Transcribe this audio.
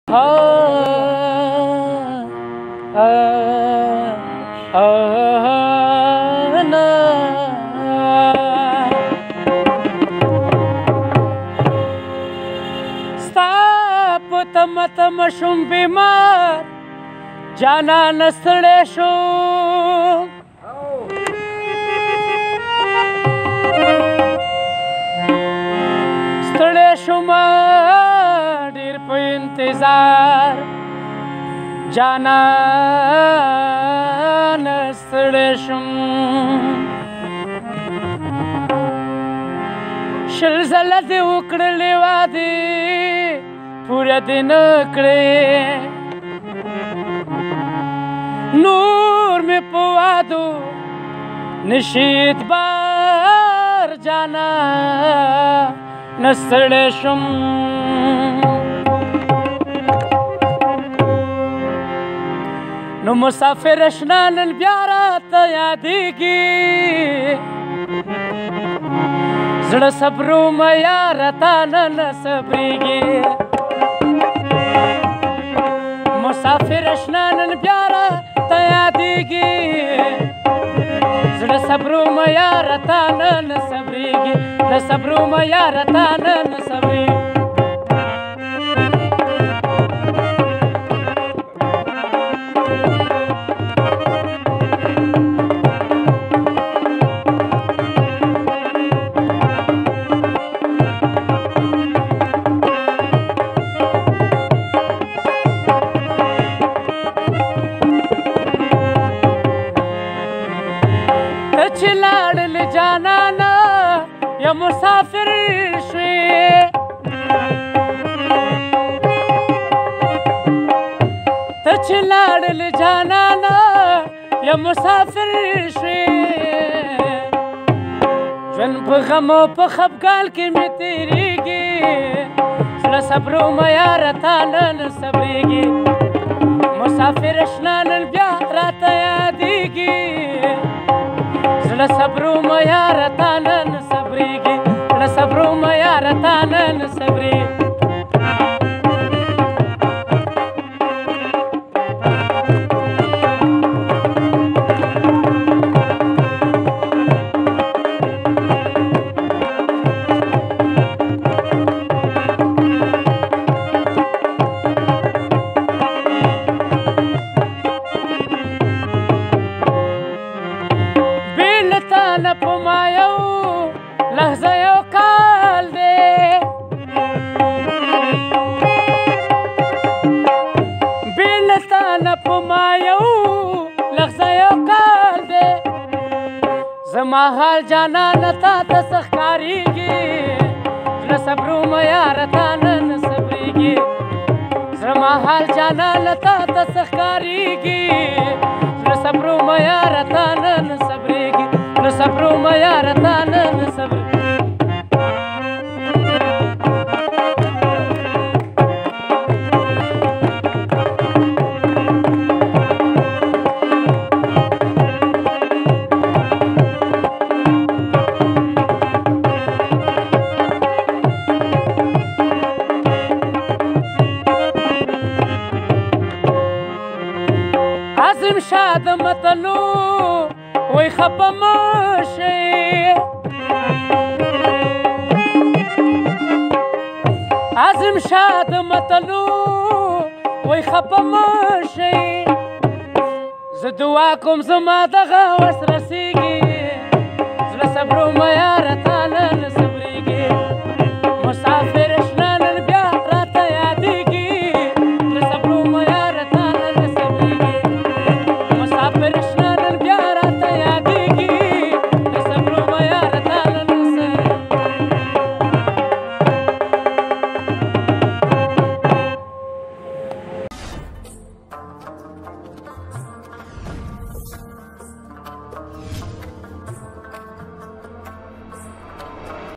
ستا په تمه تمه شوم بیمار جانانه ستړی شوم ستړی شوم ډېر په انتظار جانانه ستړی شوم شل ځله دې وکړلې وعدې پوره دې نه کړې نور مې په وعدو نشي اعتبار جانانه ستړی شوم نو مسافر اشنا نن بیا راته یادېږي زړه صبرومه یاره تا نه صبرېږي مسافر اشنا نن بیا راته یادېږي زړه صبرومه یاره تا نه صبرېږي زړه صبرومه یاره تا نه صبرېږي چې لاړل جانانه یا مسافر شوې ته چې لاړل جانانه یا مسافر شوې ژوند په غم او په خفګان کې مې تېرېږي زړه صبرومه یاره تا نه صبرېږي مسافر اشنا نن بیا راته یادېږي زړه صبرومه یاره تا نه صبرېږي زړه صبرومه یاره تا نه صبرېږي نه په ما یو لحظه یو کال دی بې له تا نه په ما یو لحظه یو کال دی زما حال جانانه تا ته څه ښکارېږي زړه صبرومه یاره تا نه صبرېږي زما حال جانانه تا ته څه ښکارېږي زړه صبرومه یاره تا نه صبرېږي زړه صبرومه یاره تا نه صبرېږي عظیم شاه د متلو وای خفه مه شئ عظیم شاه د متلو وای خفه مه شئ زه دعا کوم زما دغه وس رسېږي زړه صبرومه یاره تا نه